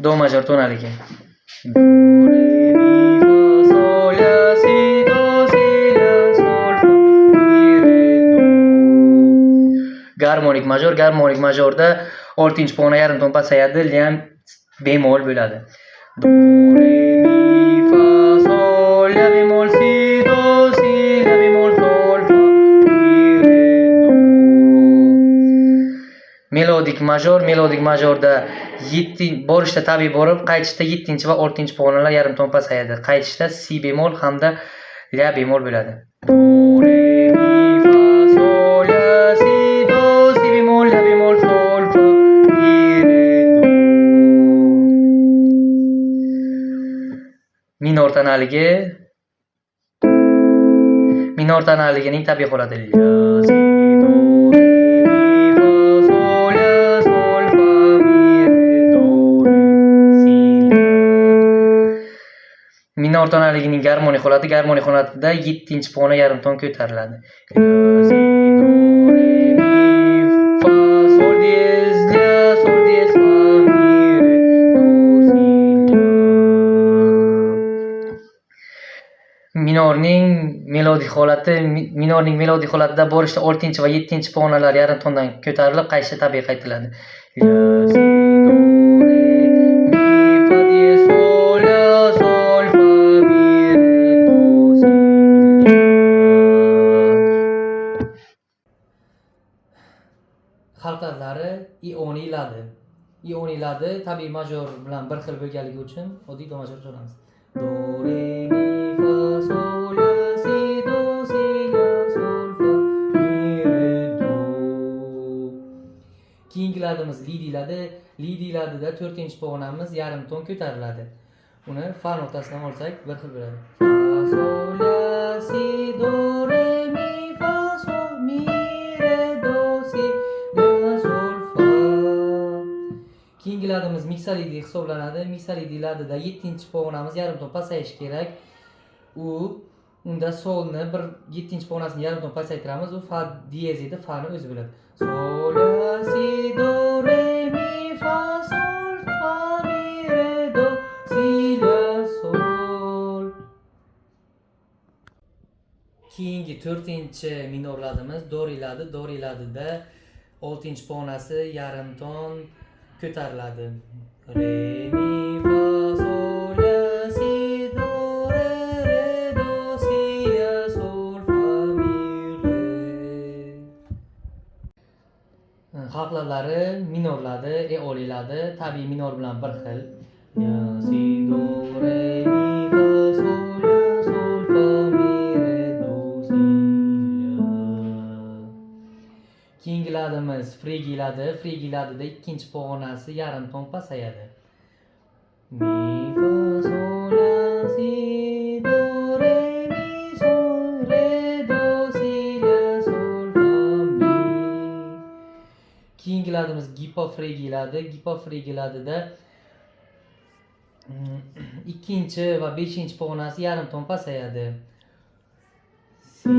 do major tonaligi. Do, re, mi, fa, sol, la, si, do, si, la, sol, fa, mi, re, do. Garmonik majorda 6-chi pog'ona yarim ton pasayadi, ham bemol bo'ladi. Do, re, mi, fa, sol, la bemol, si, do, si, la bemol, sol, fa, mi, re, do. Melodik majorda 7 borishda tabiiy borib, qaytishda 7-chi va 6-chi pog'onalar yarim ton pasayadi. Qaytishda si bemol hamda la bemol bo'ladi. Do, re, mi, fa, sol, la, si, do, si bemol, la bemol, sol, fa, mi, re, do. Minor tonaligining tabiiy holati la, si, do, re, mi, fa, sol, la, sol, fa, mi, re, do, re, si, la. Minor tonaligining garmonik holatida 7-chi pog'ona yarim ton ko'tariladi. La, si, do, re, mi, fa, sol diez, la, sol diez, fa, mi, re, do, si, la. Minorning melodik holatida borishda 6-chi va 7-chi pog'onalar yarim tondan ko'tarilib, qaytishda tabiiy qaytiladi. La, si, do, re, mi, fa diez, sol, la, sol, fa, mi, re, do, si, la. Xalqatlari ioniladi tabiiy major bilan bir xil bo'lganligi uchun oddiy do major chalamiz. Do, re, mi, fa, sol, la, si, do, si, la, sol, fa, mi, re, do. Keyingilarimiz li deyladida 4-chi pog'onamiz yarim ton ko'tariladi. Uni fa notasidan olsak bir xil bo'ladi. Fa, sol, la, si, do, re, mi, fa, sol, mi, re, do, si, la, sol, fa. Keyingilarimiz mixolidi hisoblanadi. Mixolidlarda 7-chi pog'onamiz yarim ton pasayishi kerak. Unda solni 7-chi pog'onasini yarim ton pasaytiramiz. U fa diyez edi, fa'ni o'zi bo'ladi. Sol, la, si, do, re, mi, fa, sol, fa, mi, re, do, si, la, sol. Keyingi 4-chi minorlarimiz doriladida 6-chi pog'onasi yarim ton ko'tariladi. Re, mi, fa, sol, la, si, do, re, do, si, la, sol, fa, mi, re. Xalqlari minorladi, eoliladi tabiiy minor bilan bir xil. La, si, do, re, mi, fa, sol, la, sol, fa, mi, re, do, si, la. Keyingilarimiz frigiladida 2-chi pog'onasi yarim ton pasayadi. Mi, fa, sol, la, si, do, re, mi, sol, re, do, si, la, sol, fa, mi. Keyingilarimiz gipofrigiladida 2-chi va 5-chi pog'onasi yarim ton pasayadi. Si,